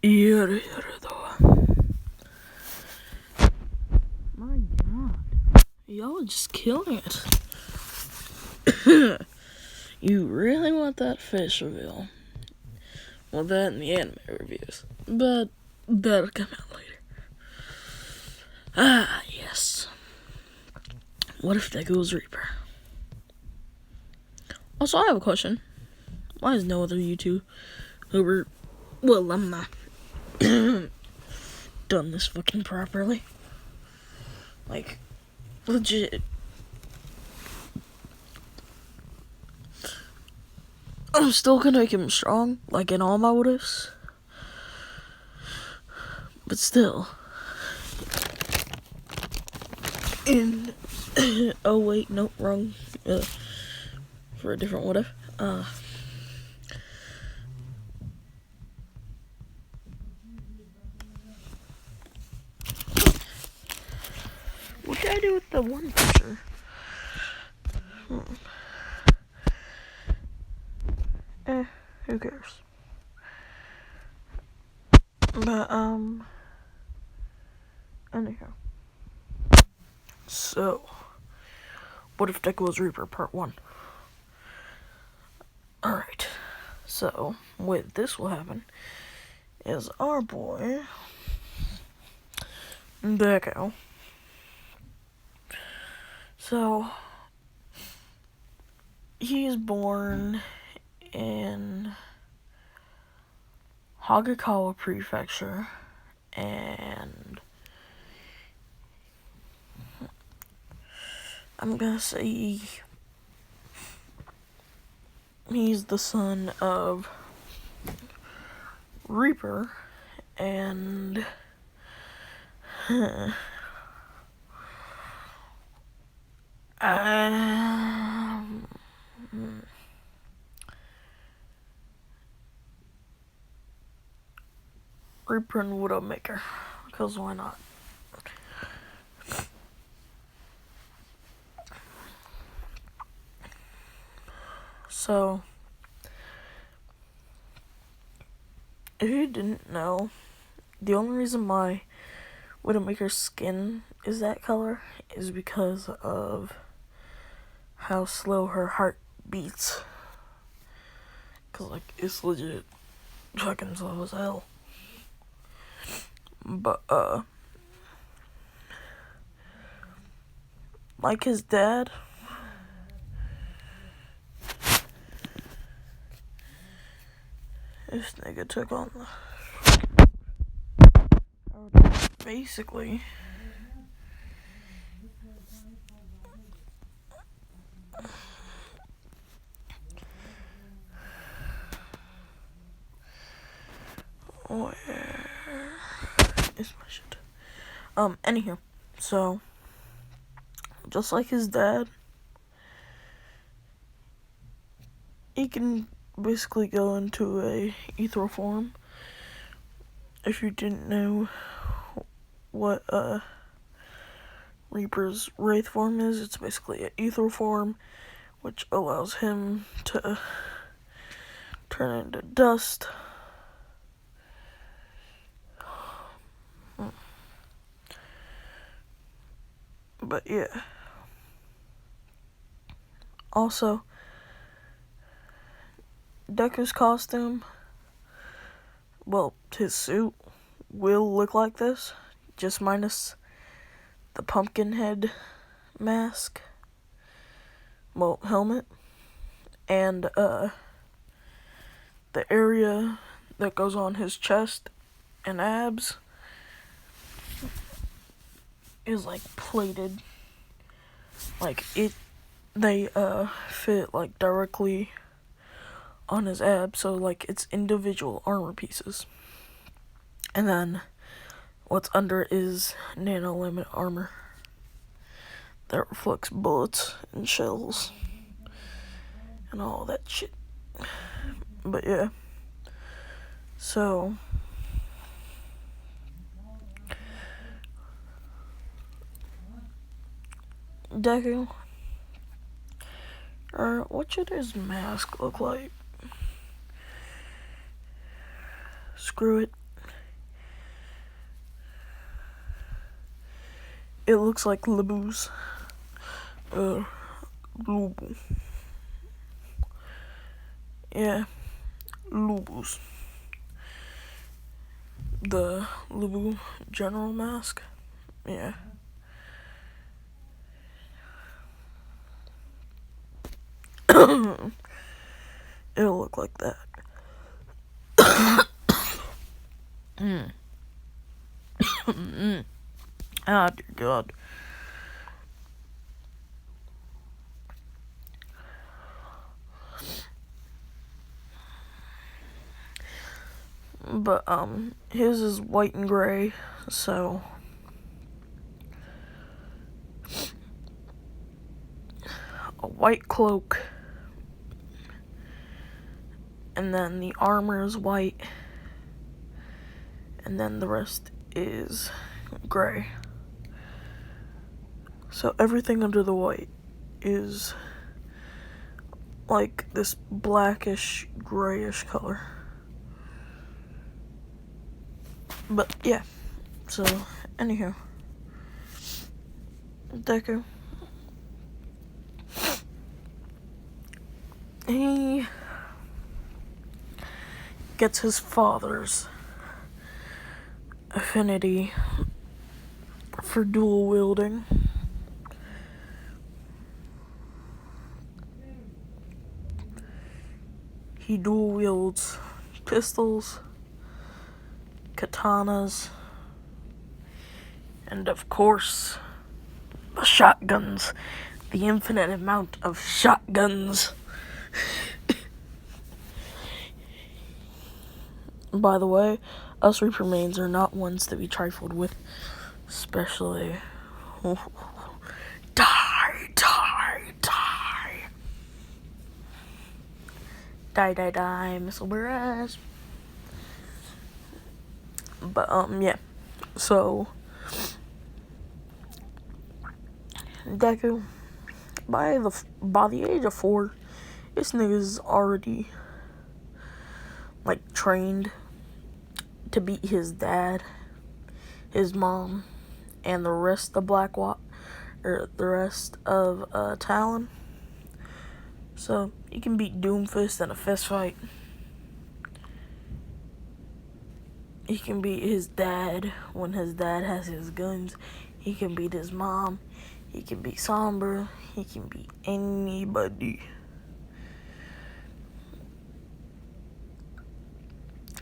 Yada yada though. My god. Y'all are just killing it. You really want that fish reveal? Well, that and the anime reviews. But that'll come out later. Ah, yes. What if Deku was Reaper? Also, I have a question. Why is no other YouTuber... Well, I'm not... done this fucking properly. Like, legit. I'm still gonna make him strong, like in all my what ifs. But still. In... oh wait, nope, wrong. For a different what if. What did I do with the one picture? Who cares? But, anyhow. So, what if Deku was Reaper Part 1? Alright. So, what this will happen is our boy, Deku. So, he's born in Hagakawa Prefecture, and I'm gonna say he's the son of Reaper and Reaper and Widowmaker, because why not? So, if you didn't know, the only reason why Widowmaker's skin is that color is because of how slow her heart beats. Cause like, it's legit fucking slow as hell. But, like his dad, this nigga took on basically where is my shit? Anywho, so just like his dad, he can basically go into a ethereal form. If you didn't know what Reaper's wraith form is, it's basically an ethereal form, which allows him to turn into dust. But yeah. Also, Deku's costume, well, his suit will look like this, just minus the pumpkin head mask, well, helmet, and the area that goes on his chest and abs is like plated, like they fit like directly on his abs, so like it's individual armor pieces. And then what's under is nano limit armor that reflects bullets and shells and all that shit. But yeah, so Deku, or what should his mask look like? Screw it. It looks like Lubu's. Lubu. Yeah, Lubu's. The Lubu general mask. Yeah. It'll look like that. Ah, dear God. But, his is white and gray, so a white cloak, and then the armor is white, and then the rest is gray. So everything under the white is like this blackish, grayish color. But yeah, so anywho, Deku, he gets his father's affinity for dual wielding. He dual wields pistols, katanas, and of course, the shotguns. The infinite amount of shotguns. By the way, us Reaper mains are not ones to be trifled with. Especially... Die, die, die. Die, die, die, missile barrage. But, yeah. So... Deku, by the age of 4, this nigga's already, like, trained to beat his dad, his mom, and the rest of the rest of Talon. So he can beat Doomfist in a fist fight. He can beat his dad when his dad has his guns. He can beat his mom. He can beat Sombra. He can beat anybody.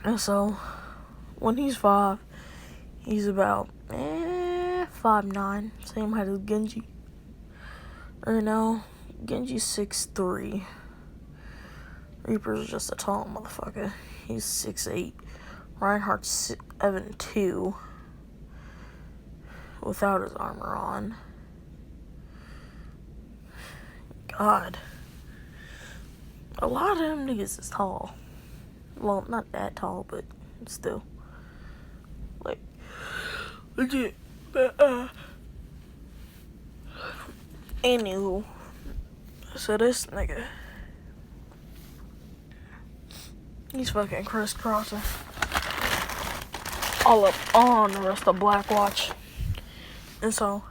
And so, when he's 5, he's about 5'9", same height as Genji. Or no, Genji's 6'3". Reaper's just a tall motherfucker. He's 6'8". Reinhardt's 7'2", without his armor on. God. A lot of them niggas is tall. Well, not that tall, but still. Like, legit. But, anywho. So this nigga, he's fucking crisscrossing all up on the rest of Blackwatch. And so,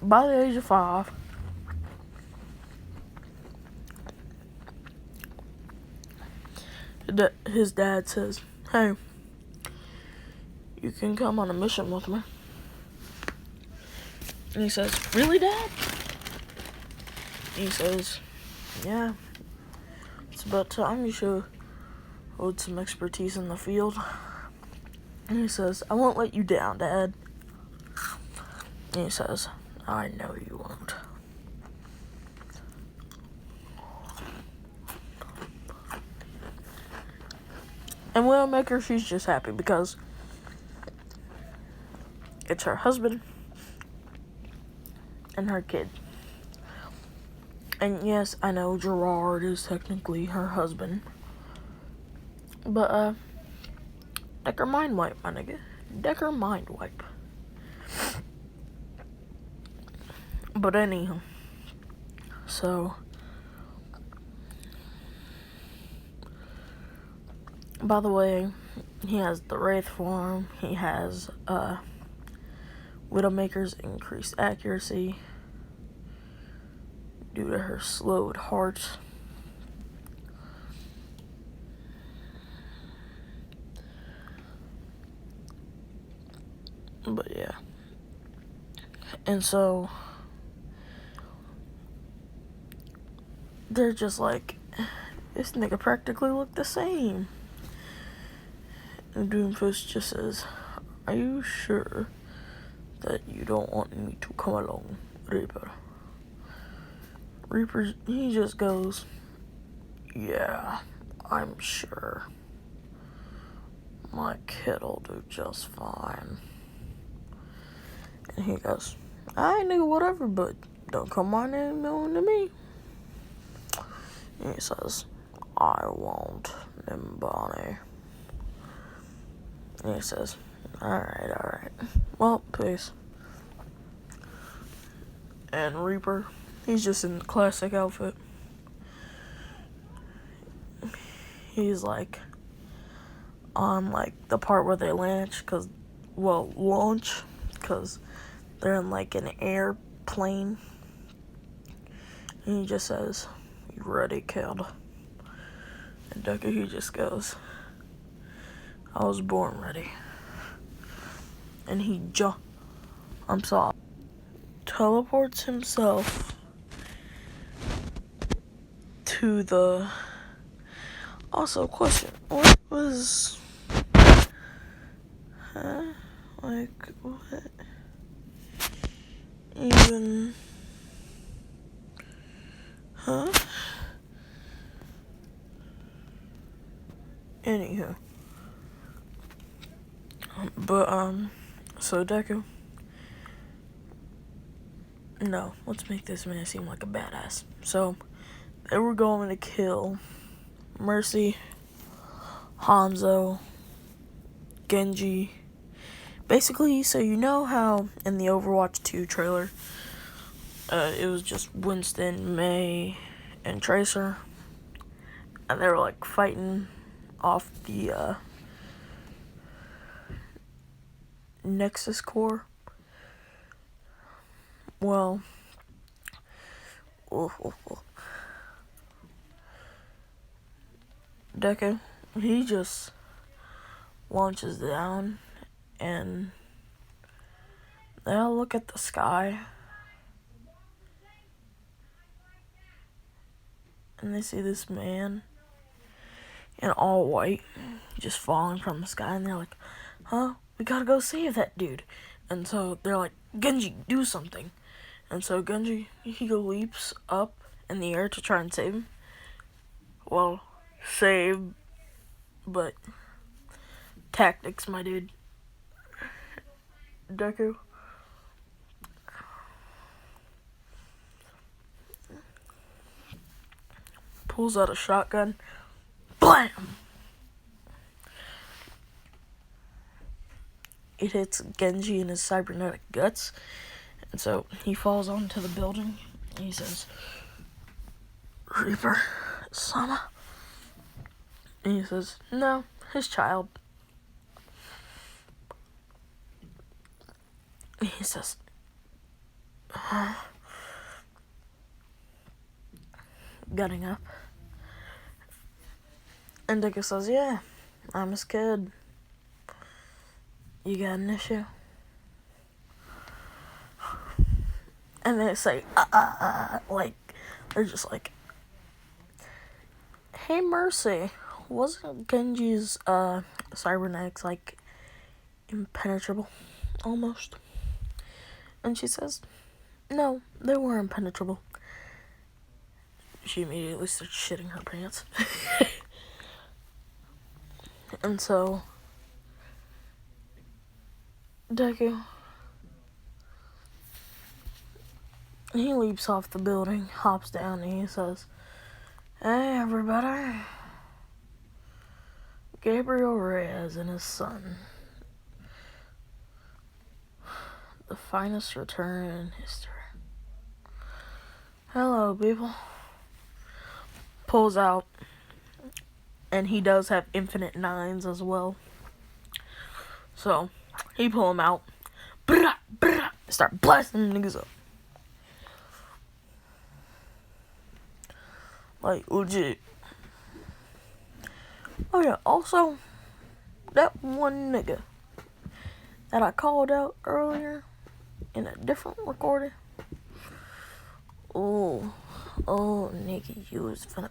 by the age of 5, his dad says, "Hey, you can come on a mission with me." And he says, "Really, Dad?" He says, "Yeah, it's about time you showed some expertise in the field." And he says, "I won't let you down, Dad." And he says, "I know you won't." And Widowmaker, she's just happy because it's her husband and her kid. And yes, I know Gerard is technically her husband. But, Decker mind wipe, my nigga. Decker mind wipe. But anyhow, so By the way, he has the Wraith form. He has Widowmaker's increased accuracy due to her slowed heart. But yeah. And so they're just like, this nigga practically look the same. And Doomfist just says, are you sure that you don't want me to come along, Reaper? Reaper, he just goes, yeah, I'm sure. My kid'll do just fine. And he goes, alright nigga, whatever, but don't come my name known to me. And he says, I won't, Nimbani. And he says, alright. Well, peace. And Reaper, he's just in the classic outfit. He's like on like the part where they launch, cause they're in like an airplane. And he just says, you ready, kid? And Deku, he just goes, I was born ready. And he teleports himself to the... Also, question, what was... Like, what even... Anywho. But, so Deku... No, let's make this man seem like a badass. So, they were going to kill Mercy, Hanzo, Genji. Basically, so you know how in the Overwatch 2 trailer, it was just Winston, Mei, and Tracer, and they were like fighting off the Nexus core. Well, Deku, he just launches down, and they all look at the sky, and they see this man in all white just falling from the sky, and they're like, huh? We gotta go save that dude. And so they're like, Genji, do something. And so Genji, he leaps up in the air to try and save him. Well, save, but tactics, my dude. Deku pulls out a shotgun. Blam! It hits Genji in his cybernetic guts. And so he falls onto the building. And he says, Reaper, Sama. And he says, no, his child. And he says, getting up. And Deku says, yeah, I'm his kid. You got an issue? And they say, like, they're just like, hey, Mercy, wasn't Genji's, cybernetics, like, impenetrable? Almost. And she says, no, they were impenetrable. She immediately starts shitting her pants. And so, Deku, he leaps off the building, hops down, and he says, hey, everybody. Gabriel Reyes and his son. The finest return in history. Hello, people. Pulls out And he does have infinite nines as well. So, he pull him out. Start blasting niggas up. Like, legit. Oh yeah, also, that one nigga that I called out earlier in a different recording. Oh, nigga, you was finna.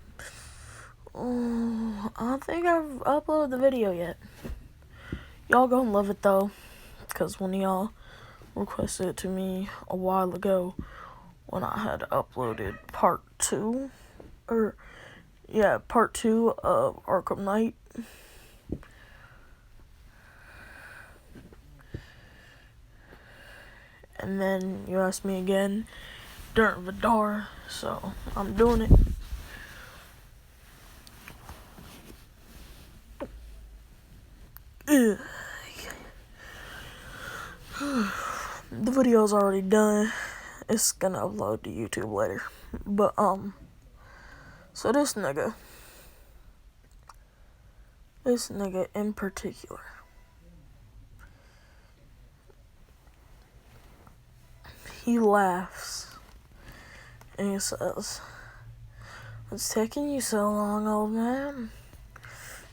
Oh, I don't think I've uploaded the video yet. Y'all gonna love it though, because one of y'all requested it to me a while ago when I had uploaded part 2 of Arkham Knight. And then you asked me again during Vidar, so I'm doing it. The video's already done. It's gonna upload to YouTube later. But so this nigga in particular, he laughs and he says, "What's taking you so long, old man?"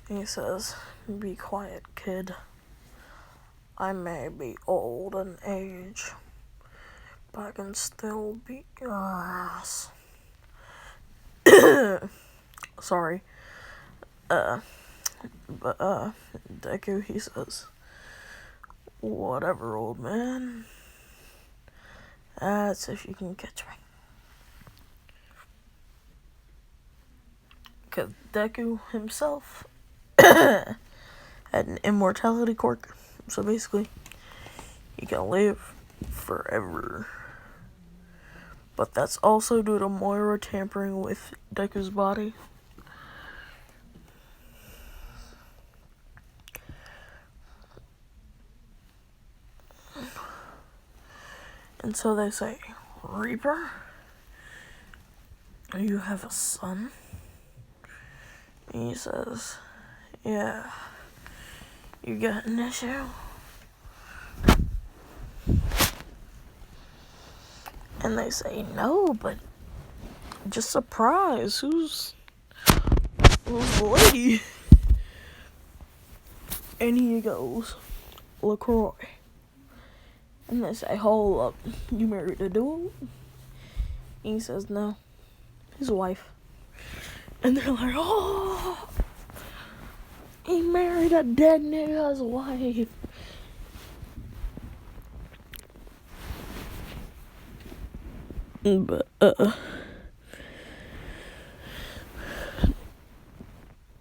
And he says, "Be quiet, kid. I may be old in age, but I can still beat your ass." Sorry. But Deku, he says, "Whatever, old man. That's if you can catch me." Because Deku himself had an immortality quirk. So basically, he can live forever. But that's also due to Moira tampering with Deku's body. And so they say, "Reaper, you have a son?" And he says, "Yeah, you got an issue?" And they say, "No, but just surprise, who's the lady?" And he goes, "LaCroix." And they say, "Hold up, you married a dude?" And he says, "No, his wife." And they're like, "Oh, he married a dead nigga's wife." But,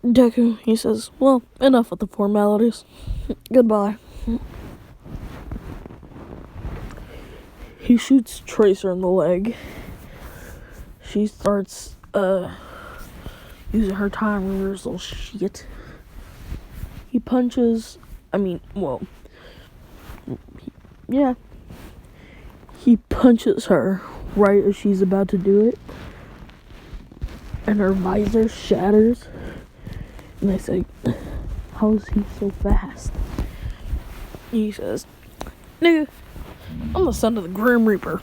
Deku, he says, "Well, enough with the formalities. Goodbye." He shoots Tracer in the leg. She starts, using her time reversal shit. He punches, he punches her right as she's about to do it. And her visor shatters. And they say, "How is he so fast?" And he says, "Nigga, I'm the son of the Grim Reaper.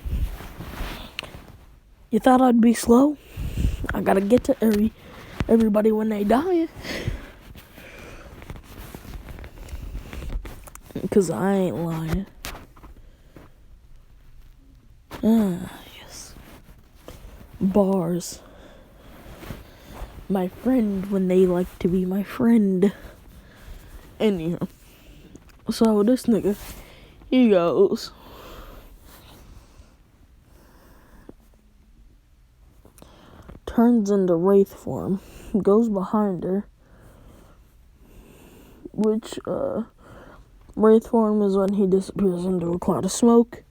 You thought I'd be slow? I gotta get to everybody when they die. Because I ain't lying." Ah, yes. Bars. My friend when they like to be my friend. Anyhow. So this nigga, he goes, turns into Wraith form, goes behind her, which, Wraith form is when he disappears into a cloud of smoke,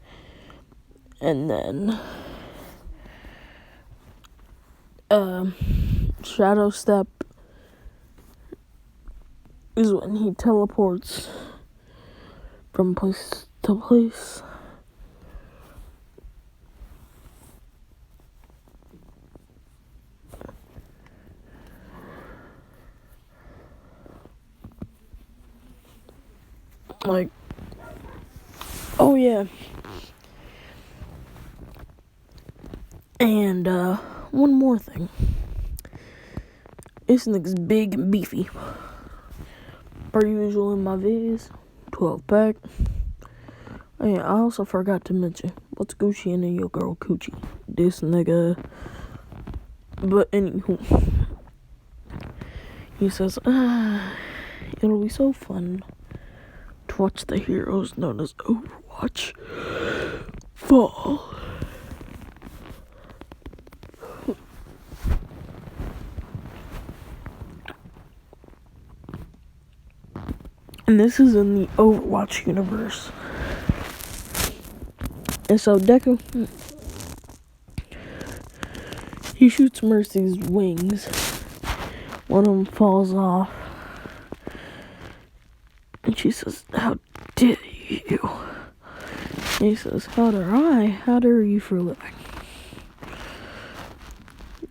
and then, Shadow Step is when he teleports from place to place. Like, oh yeah. And, one more thing. This nigga's big and beefy. Per usual in my vids, 12-pack. And I also forgot to mention, what's Gucci and then your girl Coochie? This nigga. But anywho, he says, it'll be so fun to watch the heroes known as Overwatch fall. And this is in the Overwatch universe. And so Deku, he shoots Mercy's wings. One of them falls off. And she says, how dare you? And he says, how dare you for a living?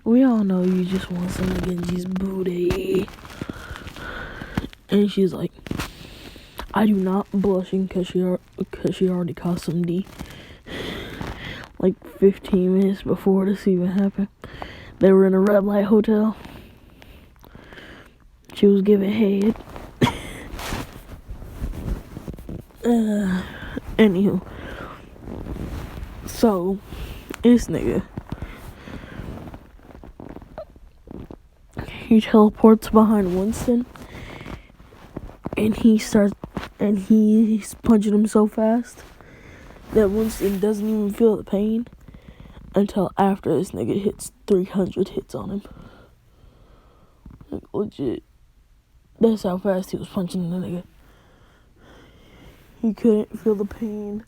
We all know you just want some of Genji's booty. And she's like, I do not, blushing because she already cost some D. Like 15 minutes before this even happened. They were in a red light hotel. She was giving head. Anywho. So, this nigga, he teleports behind Winston. And he's punching him so fast that Winston doesn't even feel the pain until after this nigga hits 300 hits on him. Like, legit. That's how fast he was punching the nigga. He couldn't feel the pain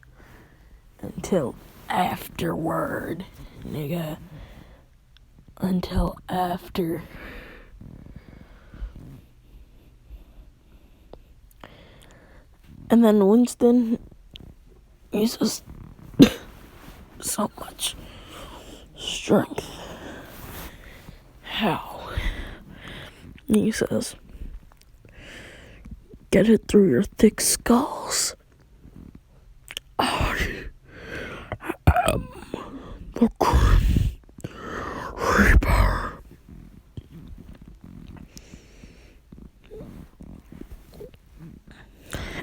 until afterward, nigga. Until after. And then Winston uses so much strength. How? And he says, get it through your thick skulls. I am the Grim Reaper.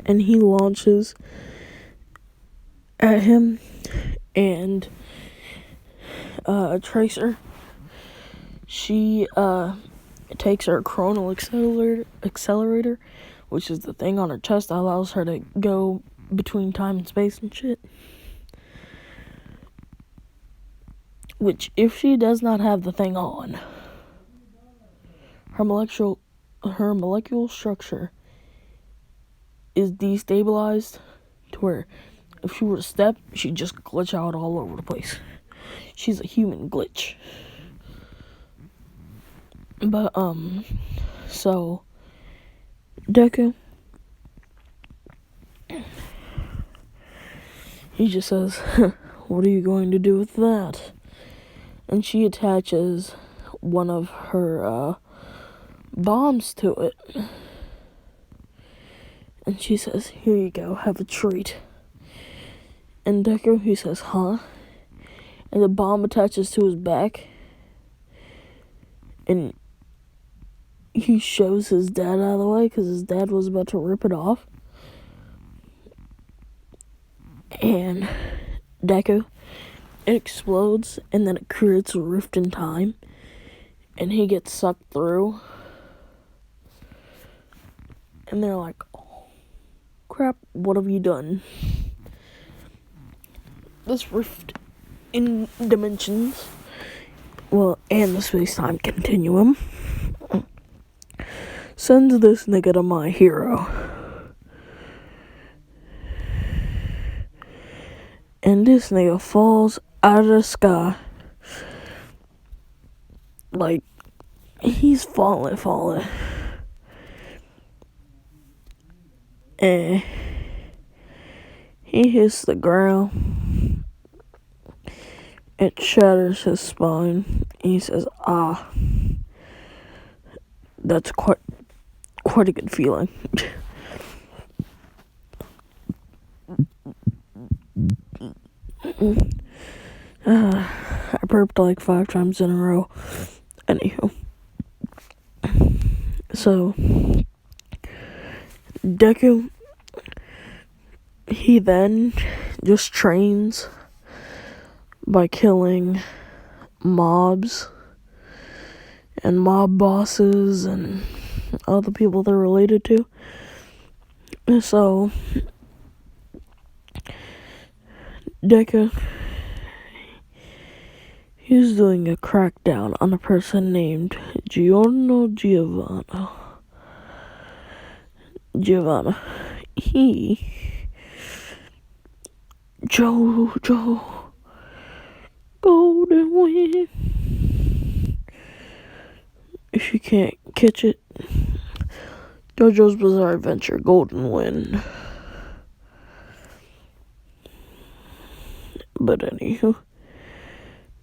And he launches at him, and Tracer, she takes her chronal accelerator, which is the thing on her chest that allows her to go between time and space and shit. Which, if she does not have the thing on, her molecular structure is destabilized to where if she were to step, she'd just glitch out all over the place. She's a human glitch. But, so, Deku, he just says, what are you going to do with that? And she attaches one of her, bombs to it. And she says, here you go, have a treat. And Deku, he says, huh? And the bomb attaches to his back. And he shoves his dad out of the way because his dad was about to rip it off. And Deku, it explodes, and then it creates a rift in time. And he gets sucked through. And they're like, oh, crap, what have you done? This rift in dimensions, well, and the space-time continuum, sends this nigga to my hero. And this nigga falls out of the sky. Like, he's falling. And he hits the ground. It shatters his spine. And he says, that's quite a good feeling. I burped like 5 times in a row. Anywho. So, Deku, he then just trains by killing mobs and mob bosses and other people they're related to. So, Deku, he's doing a crackdown on a person named Giovanna. Jojo, Golden Wind. If you can't catch it, JoJo's Bizarre Adventure, Golden Wind. But anywho,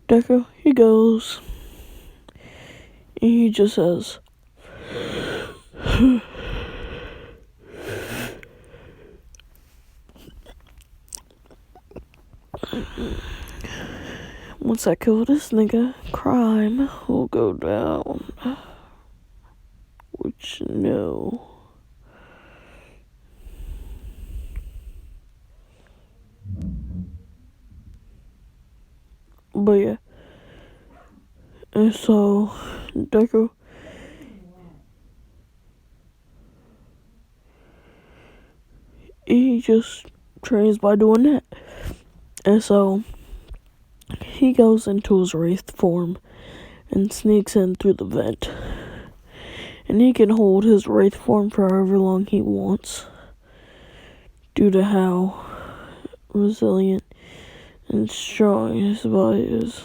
Deku, he goes, and he just says, once I kill this nigga, crime will go down. Which, no. But yeah. And so, Deku, he just trains by doing that. And so, he goes into his wraith form and sneaks in through the vent. And he can hold his wraith form for however long he wants, due to how resilient and strong his body is.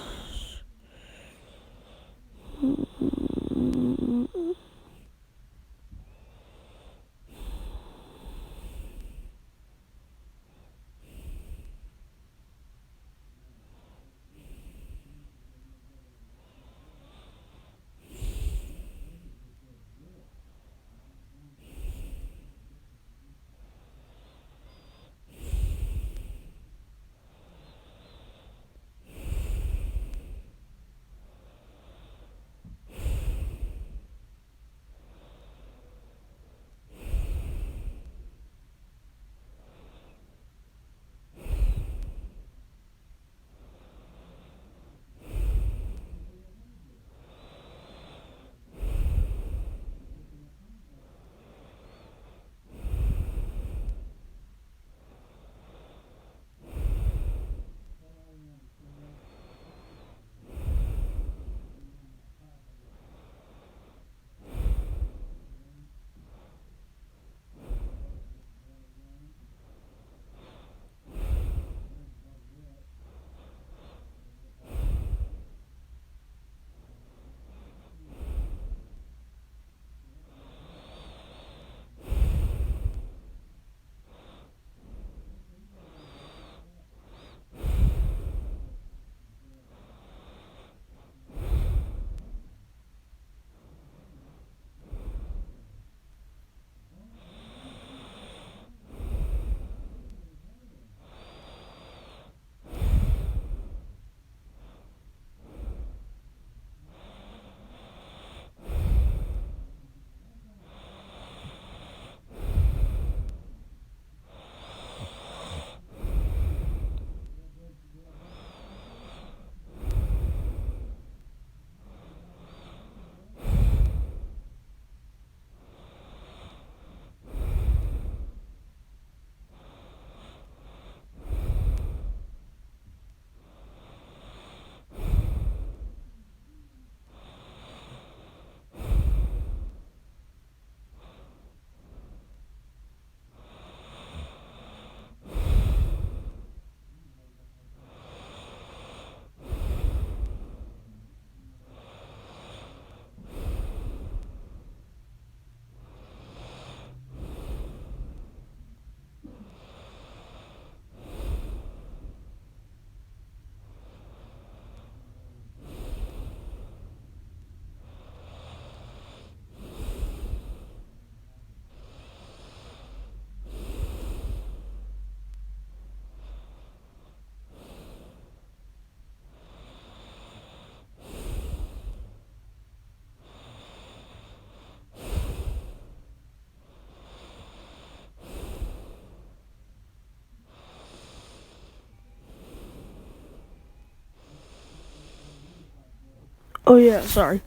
Oh yeah, sorry.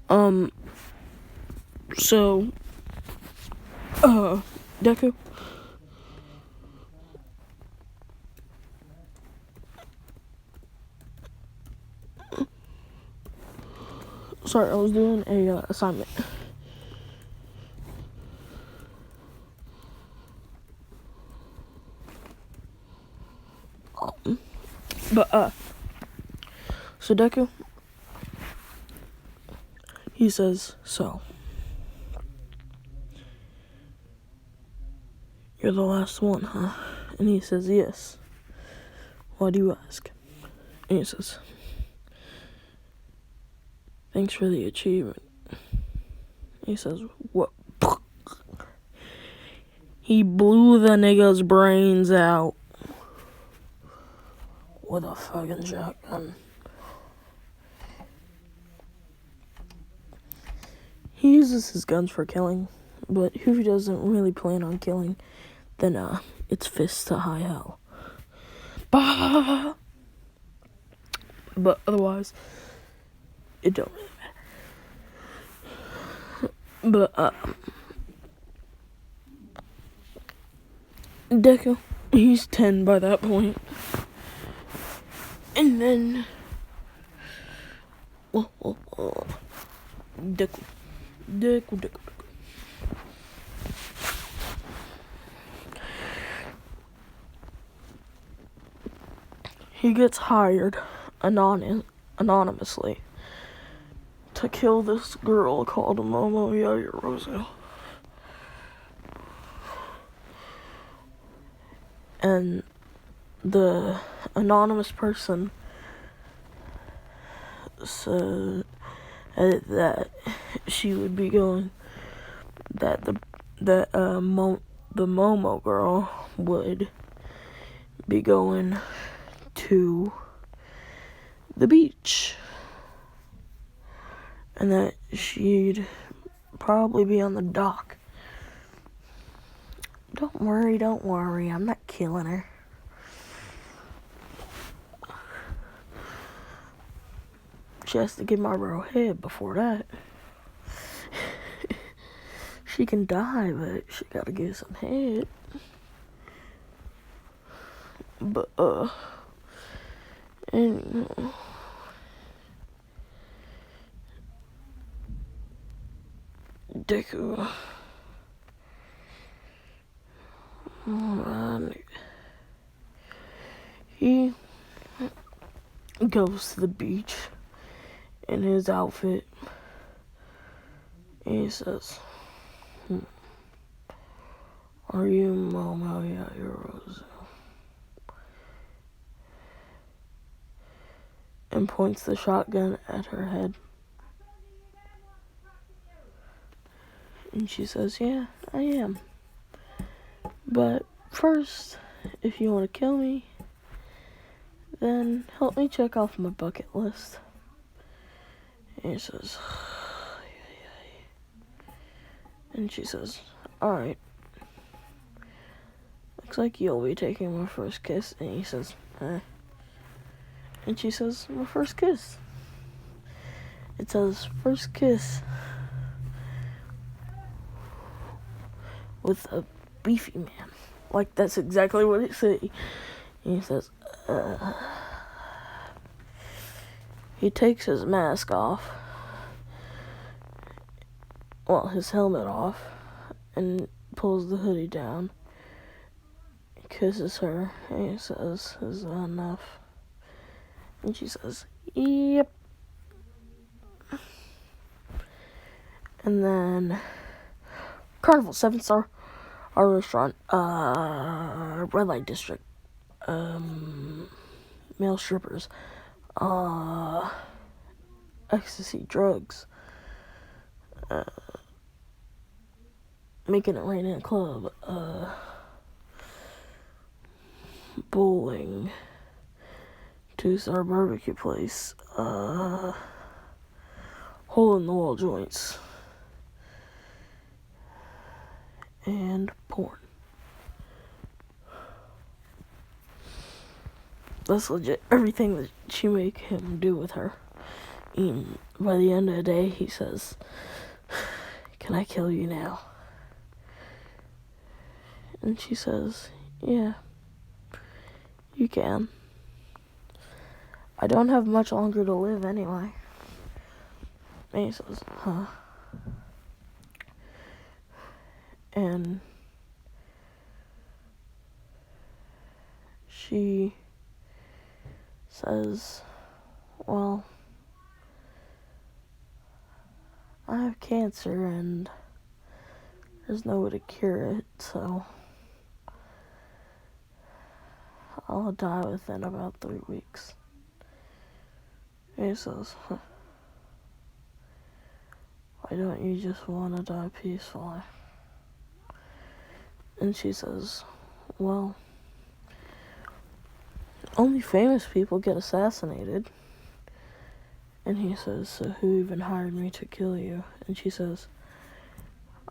So, Deku. Sorry, I was doing a assignment. But so Deku, he says, so you're the last one, huh? And he says, yes. Why do you ask? And he says, thanks for the achievement. He says, what? He blew the nigga's brains out with a fucking shotgun. He uses his guns for killing, but who doesn't really plan on killing, then it's fists to high hell. Bah! But otherwise, it don't really matter. But Deku, he's 10 by that point. And then Deku. He gets hired anonymously to kill this girl called Momo Yaoyorozu. And the anonymous person said that she would be going, that the Momo girl would be going to the beach, and that she'd probably be on the dock. Don't worry, I'm not killing her. She has to give my bro head before that. She can die, but she gotta give some head. But, and, Deku. He goes to the beach in his outfit, and he says, are you Momo Yaoyorozu? And points the shotgun at her head. And she says, yeah, I am. But first, if you want to kill me, then help me check off my bucket list. And he says, and she says, alright. Looks like you'll be taking my first kiss. And he says, eh. And she says, my first kiss. It says, first kiss with a beefy man. Like, that's exactly what it said. And he says, he takes his mask off. Well, his helmet off. And pulls the hoodie down. Kisses her. And he says, is that enough? And she says, yep. And then Carnival 7-star our restaurant, red light district, male strippers, ecstasy, drugs, making it rain in a club, bowling, 2-star barbecue place, hole in the wall joints, and porn. That's legit everything that she make him do with her. by the end of the day, he says, "Can I kill you now?" And she says, "Yeah, you can. I don't have much longer to live anyway." And he says, "Huh?" And she says, "Well, I have cancer and there's no way to cure it, so I'll die within about 3 weeks." And he says, "Huh, why don't you just want to die peacefully?" And she says, "Well, only famous people get assassinated." And he says, "So who even hired me to kill you?" And she says,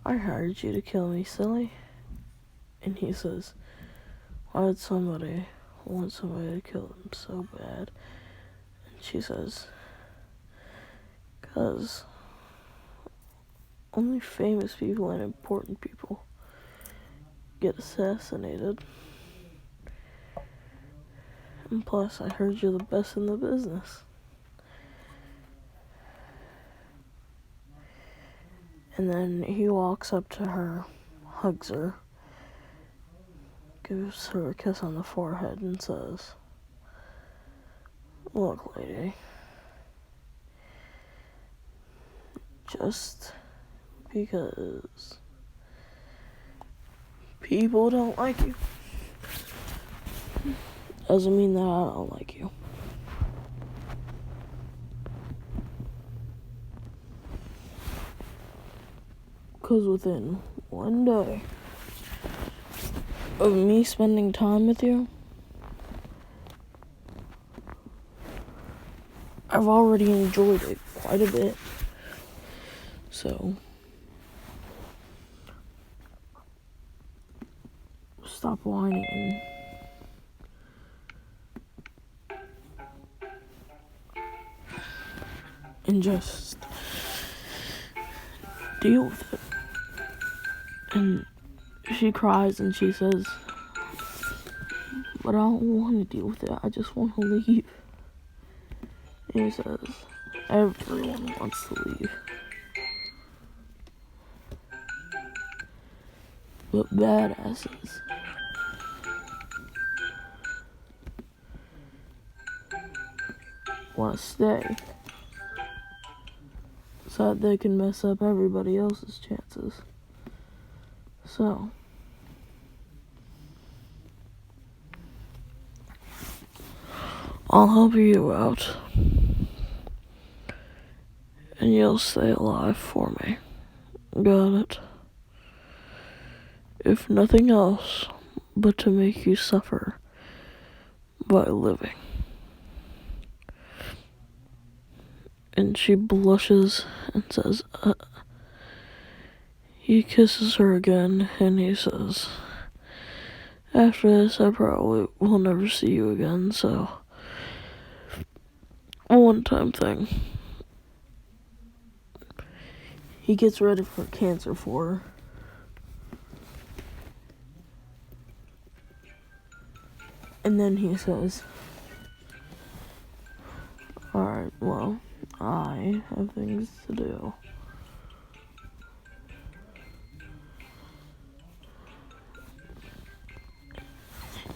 "I hired you to kill me, silly." And he says, "Why would somebody want somebody to kill them so bad?" And she says, "'Cause only famous people and important people get assassinated. And plus, I heard you're the best in the business." And then he walks up to her, hugs her, gives her a kiss on the forehead, and says, "Look, lady, just because people don't like you doesn't mean that I don't like you." "'Cause within one day of me spending time with you, I've already enjoyed it quite a bit. So stop whining and just deal with it." And she cries and she says, "But I don't want to deal with it. I just want to leave." And he says, "Everyone wants to leave, but badasses want to stay so that they can mess up everybody else's chances. So I'll help you out, and you'll stay alive for me. Got it? If nothing else, but to make you suffer by living." And she blushes and says, he kisses her again, and he says, "After this, I probably will never see you again, so a one-time thing." He gets ready for cancer for her. And then he says, "Alright, well, I have things to do."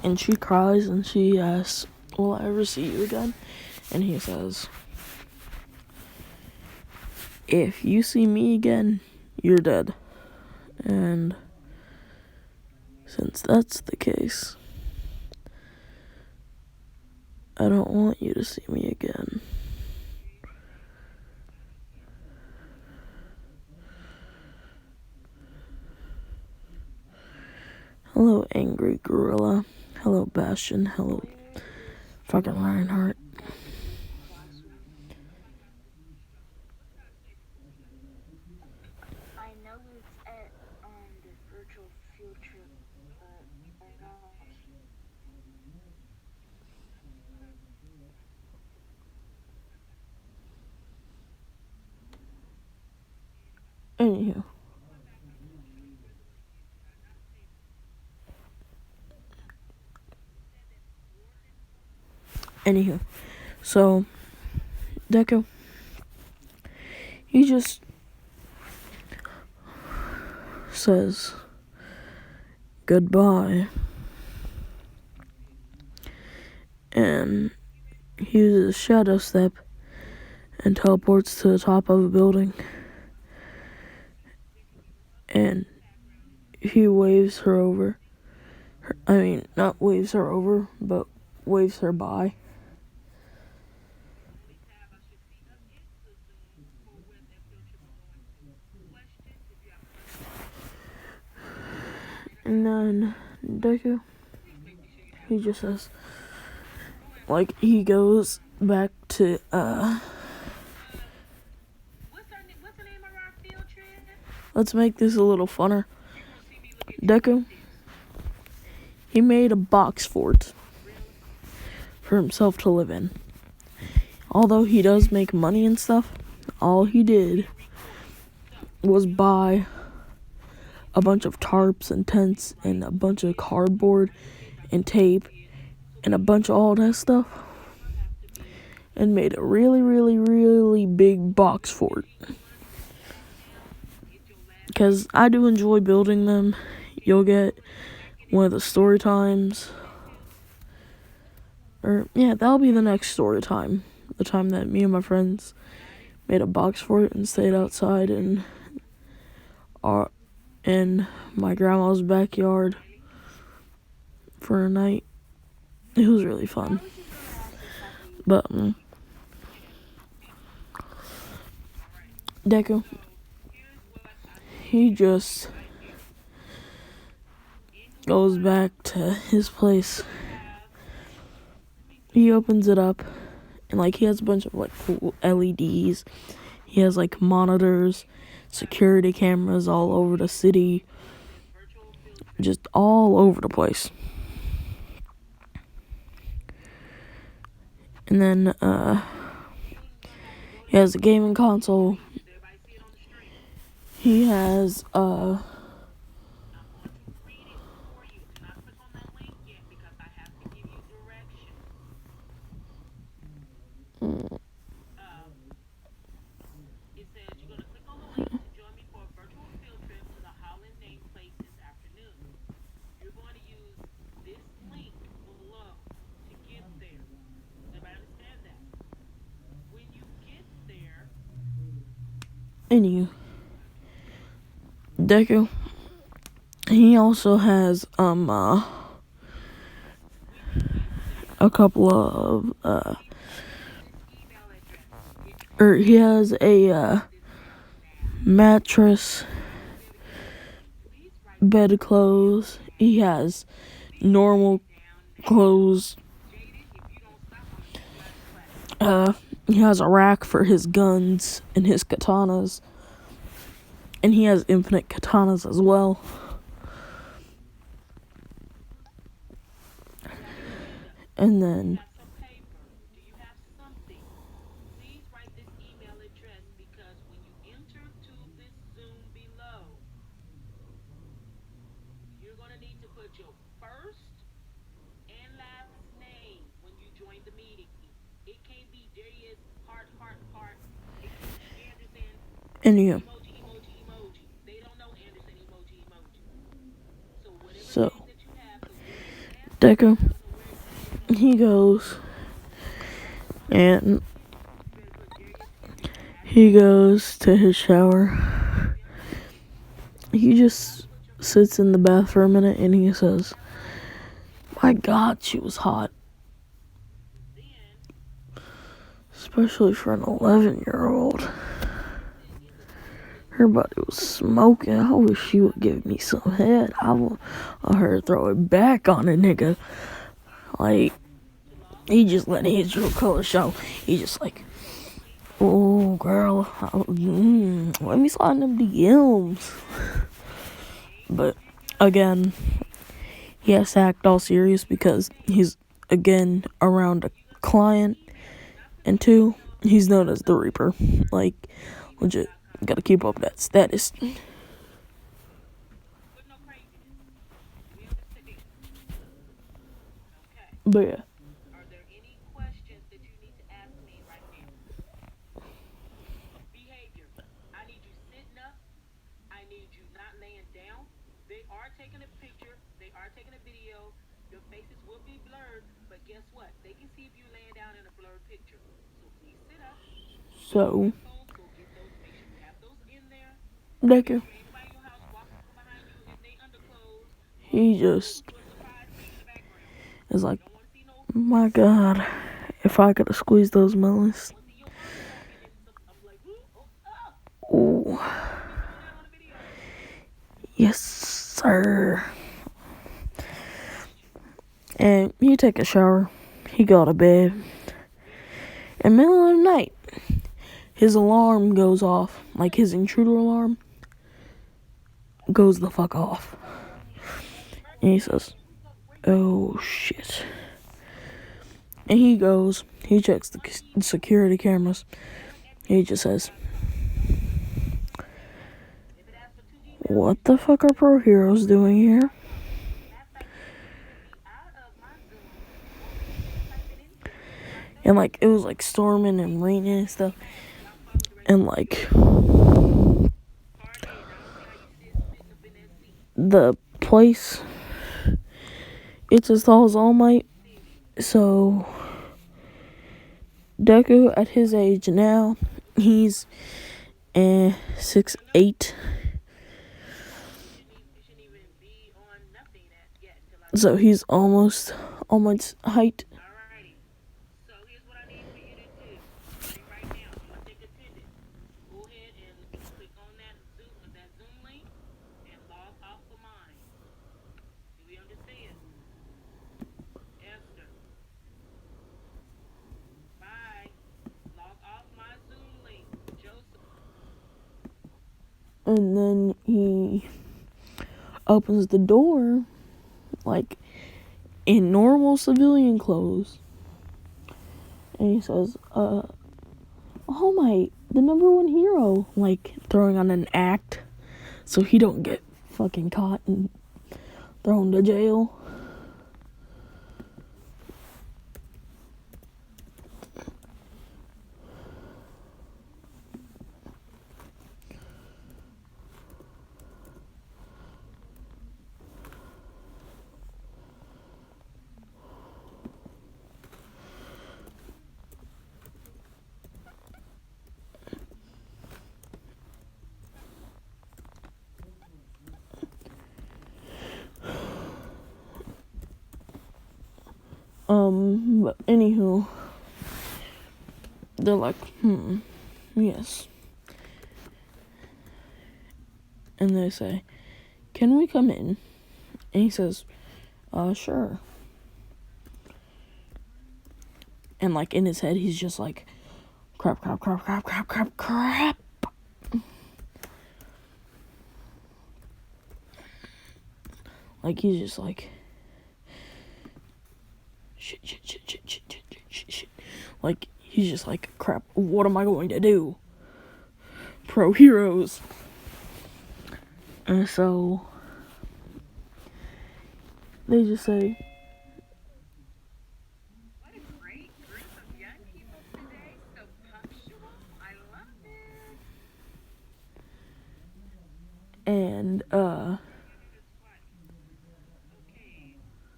And she cries and she asks, "Will I ever see you again?" And he says, "If you see me again, you're dead. And since that's the case, I don't want you to see me again." Hello, Angry Gorilla. Hello, Bastion. Hello, fucking Lionheart. I know it's at the virtual field trip, but I know. Anywho, so Deku, he just says goodbye, and he uses Shadow Step and teleports to the top of a building, and he waves her over. I mean, not waves her over, but waves her by. And then Deku, he just says, like, he goes back to, let's make this a little funner. Deku, he made a box fort for himself to live in. Although he does make money and stuff, all he did was buy a bunch of tarps and tents and a bunch of cardboard and tape and a bunch of all that stuff and made a really, really, really big box fort. Because I do enjoy building them. You'll get one of the story times. Or, yeah, that'll be the next story time. The time that me and my friends made a box fort and stayed outside in my grandma's backyard for a night. It was really fun. But, Deku, he just goes back to his place. He opens it up, and, like, he has a bunch of, like, cool LEDs. He has, like, monitors, security cameras all over the city, just all over the place. And then, he has a gaming console. He has, anywho, Deku, he also has, a couple of, he has a, mattress, bedclothes. He has normal clothes. He has a rack for his guns and his katanas. And he has infinite katanas as well. And then anywho, so Deku, he goes and he goes to his shower. He just sits in the bath for a minute and he says, "My God, she was hot." Especially for an 11-year-old. Her body was smoking. I wish she would give me some head. I want her to throw it back on a nigga. Like, he just let his true color show. He just like, oh, girl, let me slide in them DMs. But, again, he has to act all serious because he's, again, around a client. And 2, he's known as the Reaper. Like, legit, gotta keep up that status. But yeah. They are taking a picture. They are taking a video. Your faces will be blurred, but guess what? They can see if you're laying down in a blurred picture. So please sit up. So, Phones, go get those. Make sure you have those in there. Make Deku, sure anybody in your house walking behind you in their underclothes or he looking just for a surprise me in the background. is We like, don't want to see no. my God, if I could have squeezed those melons. Want to see your mama walking in some. I'm like, ooh, oh, oh. Ooh, You don't want me doing that on the video. yes, sir. And he take a shower. He go to bed. In the middle of the night, his alarm goes off. Like his intruder alarm goes the fuck off. And he says, oh shit. And he goes, he checks the security cameras. He just says, what the fuck are pro heroes doing here? And like, it was like storming and raining and stuff. And like, the place, it's as tall as All Might. So, Deku at his age now, he's 6'8". So he's almost All Might's height. Alrighty. So here's what I need for you to do. Right now, I'm gonna take attendance. Go ahead and click on that Zoom link and log off of mine. Do we understand? Esther. Bye. Log off my Zoom link. Joseph. And then he opens the door, like, in normal civilian clothes. And he says, All Might, the #1 hero, like, throwing on an act so he don't get fucking caught and thrown to jail. But anywho, they're like, yes. And they say, can we come in? And he says, sure. And like in his head, he's just like, crap. Like he's just like, shit. Like he's just like, crap, what am I going to do? Pro heroes. And so they just say, What a great group of young people today. So punctual. I love it. and Okay,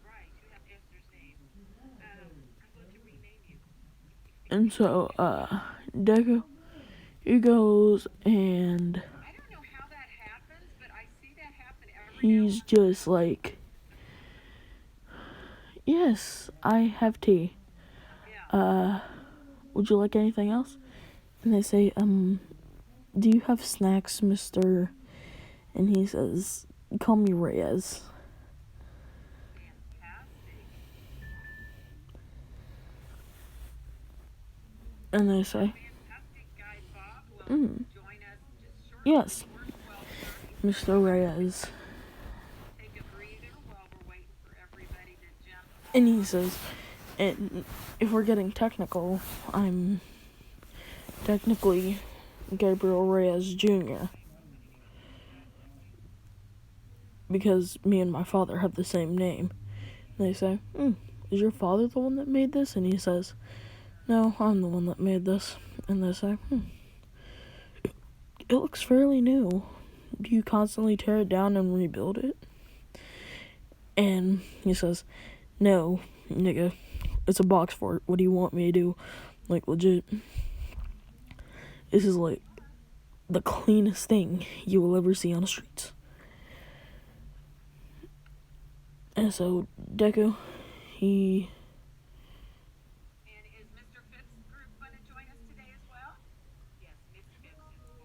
right. You have Esther's name. I'm going to rename you. and so Deku, he goes and I don't know how that happens, but I see that happen every he's just like, yes, I have tea. Would you like anything else? And they say, do you have snacks, Mr. And he says, call me Reyes. Fantastic. And they say, Fantastic guy Bob will join us just shortly. yes, Mr. Reyes. Take a breather while we're waiting for everybody to jump. And he says, and if we're getting technical, I'm technically Gabriel Reyes Jr. Because me and my father have the same name. And they say, is your father the one that made this? And he says, no, I'm the one that made this. And they say, it looks fairly new. do you constantly tear it down and rebuild it? And he says, no, nigga, it's a box fort. What do you want me to do? Like, legit. This is like the cleanest thing you will ever see on the streets. And so Deku, he And is Mr. Phipps' group going to join us today as well? Yes, Miss Phipps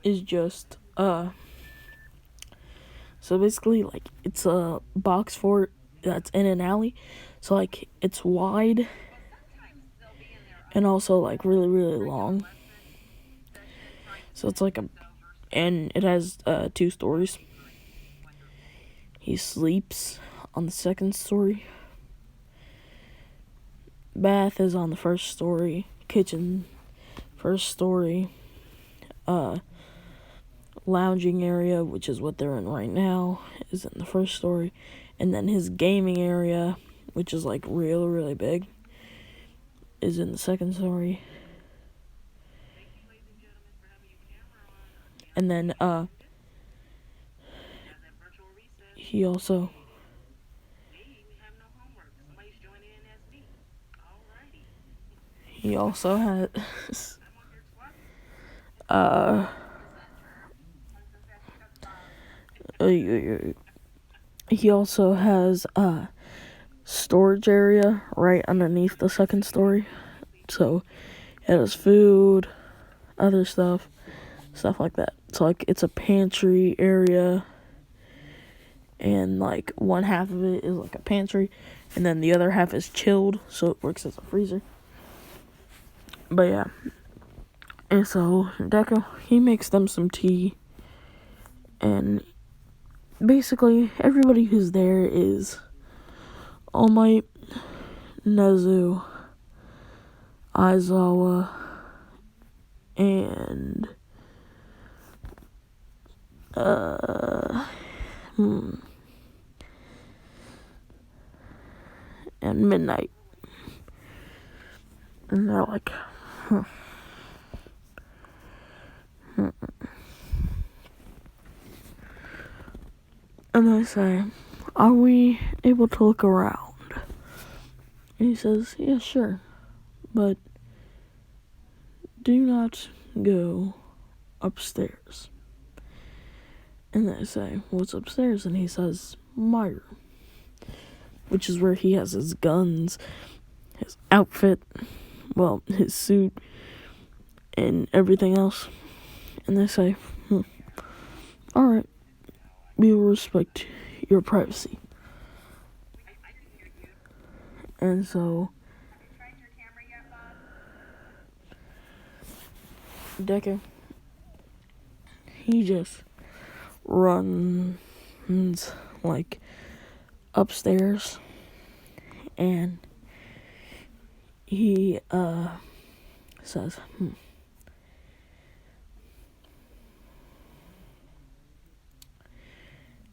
is just so basically like it's a box fort that's in an alley. So like it's wide and also like really really long. So it's like and it has 2 stories. He sleeps on the 2nd story. Bath is on the 1st story. Kitchen 1st story. Lounging area, which is what they're in right now, is in the 1st story. And then his gaming area, which is like really really big, is in the 2nd story. And then he also has he also has a storage area right underneath the 2nd story. So it has food, other stuff like that. So like it's a pantry area, and like one half of it is like a pantry, and then the other half is chilled, so it works as a freezer. But yeah, and so Deku, he makes them some tea, and basically everybody who's there is All Might, Nezu, Aizawa, and and Midnight. And they're like, and they say, are we able to look around? And he says, yeah, sure, but do not go upstairs. And they say, what's upstairs? And he says, my room, which is where he has his guns, his outfit, well, his suit, and everything else. And they say, alright, we will respect your privacy. And so Deku, he just runs like upstairs, and he says,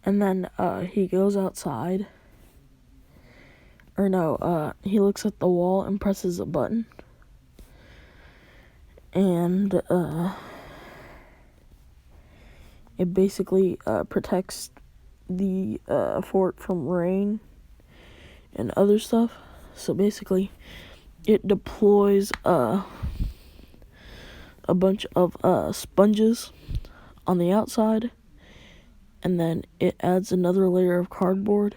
and then he goes outside, or no, he looks at the wall and presses a button, and it basically protects the fort from rain and other stuff. So basically it deploys a bunch of sponges on the outside, and then it adds another layer of cardboard,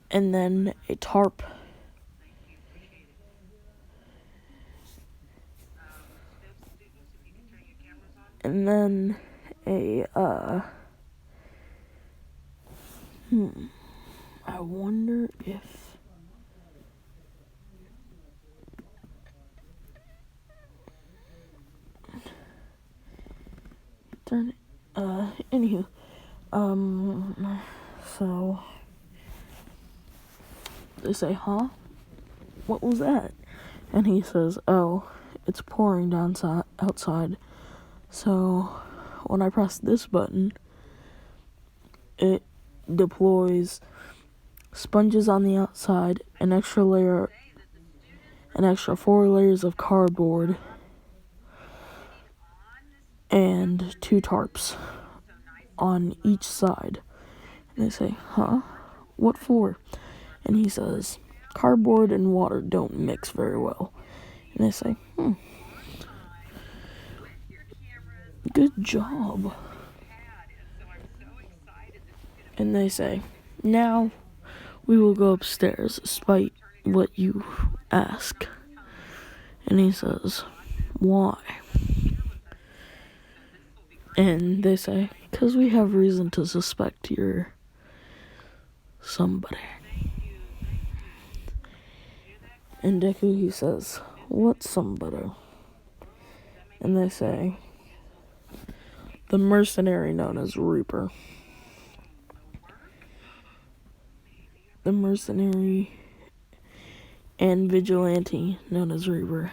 and then a tarp, and then a I wonder if turn anywho, so they say, huh? What was that? And he says, oh, it's pouring down outside. So when I press this button, it deploys sponges on the outside, an extra 4 layers of cardboard, and 2 tarps on each side. And they say, huh? What for? And he says, cardboard and water don't mix very well. And they say, good job. And they say, now we will go upstairs, despite what you ask. And he says, why? And they say, because we have reason to suspect you're somebody. And Deku, he says, what's somebody? And they say, the mercenary known as Reaper. The mercenary and vigilante known as Reaper.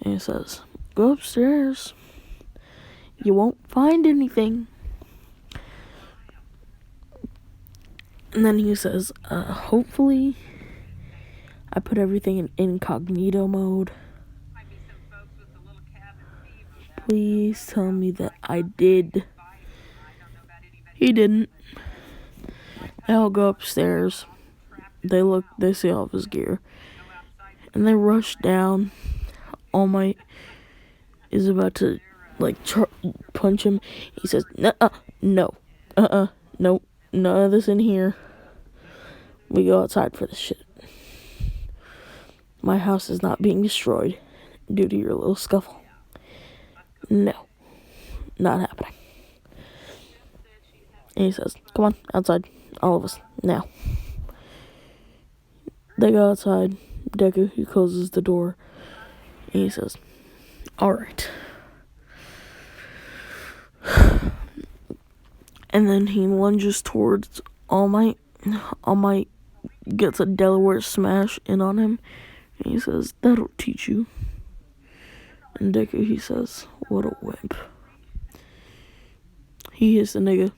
And he says, go upstairs. You won't find anything. And then he says, hopefully I put everything in incognito mode. Please tell me that I did. He didn't. They all go upstairs. They see all of his gear. And they rush down. All Might is about to, punch him. He says, no. Nope. None of this in here. We go outside for this shit. My house is not being destroyed due to your little scuffle. No. Not happening. And he says, come on, outside. All of us. Now. They go outside. Deku, he closes the door. And he says, alright. And then he lunges towards All Might. All Might gets a Delaware smash in on him. And he says, that'll teach you. And Deku, he says, what a wimp. He hits the nigga.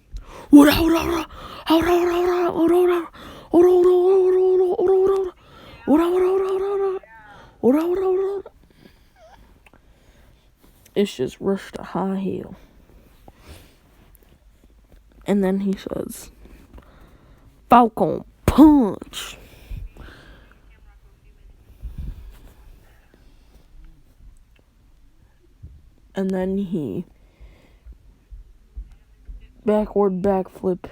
It's just rush to high heel. And then he says, Falcon punch. And then he backward backflip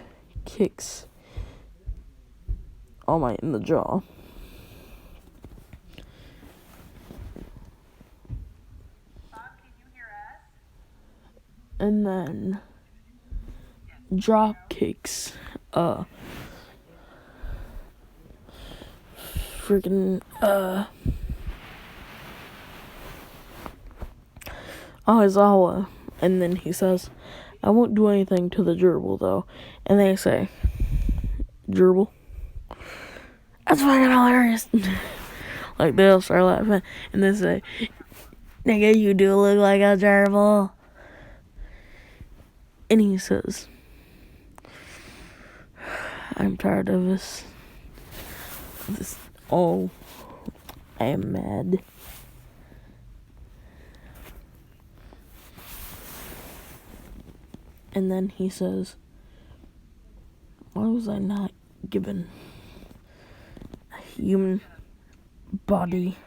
kicks All Might in the jaw. And then drop kicks Aizawa. And then he says, I won't do anything to the gerbil though. And they say, gerbil? That's fucking hilarious. They all start laughing. And they say, nigga, you do look like a gerbil. And he says, I'm tired of this. Oh, I am mad. And then he says, why was I not given a human body?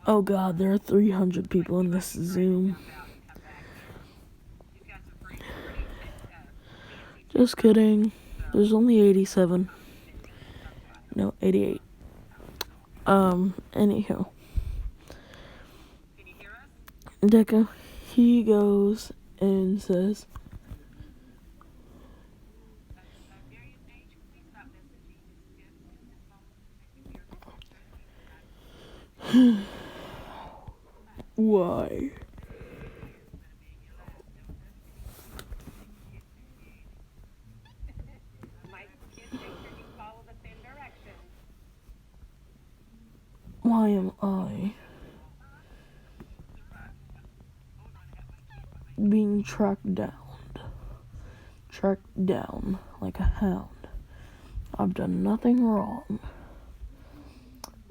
Oh god, there are 300 people in this Zoom. Just kidding. There's only 87. No, 88. Anyhow. Deku, he goes and says, why? Why am I being tracked down like a hound? I've done nothing wrong.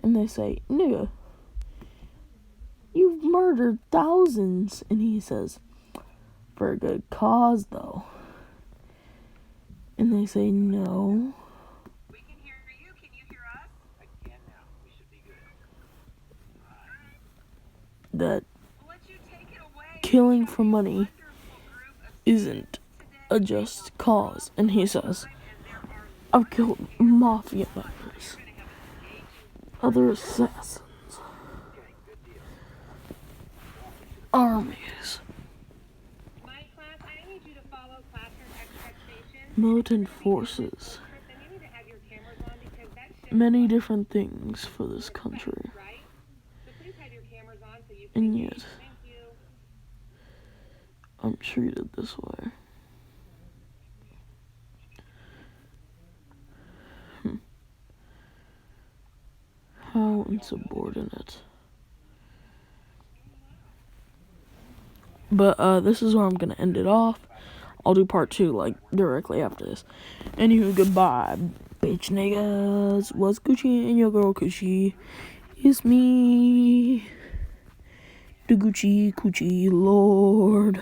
And they say, nigga, you've murdered thousands. And he says, for a good cause, though. And they say, no. We can hear you. Can you hear us? I can now. We should be good. That We'll let you take it away. killing for money Wonderful group of isn't a today. just cause. And he says, And there are I've killed mafia members, gonna have an engaging other assassins, Okay, good deal. armies, My class, I need you to follow classroom expectations. militant forces, Kristen, you need to have your cameras on because that shows many different things for this country. right? So please have your cameras on so you And can yet, Thank you. I'm treated this way. How insubordinate. But, this is where I'm gonna end it off. I'll do part 2, like, directly after this. Anywho, goodbye, bitch niggas. What's Gucci and your girl Gucci? It's me, the Gucci Coochie Lord.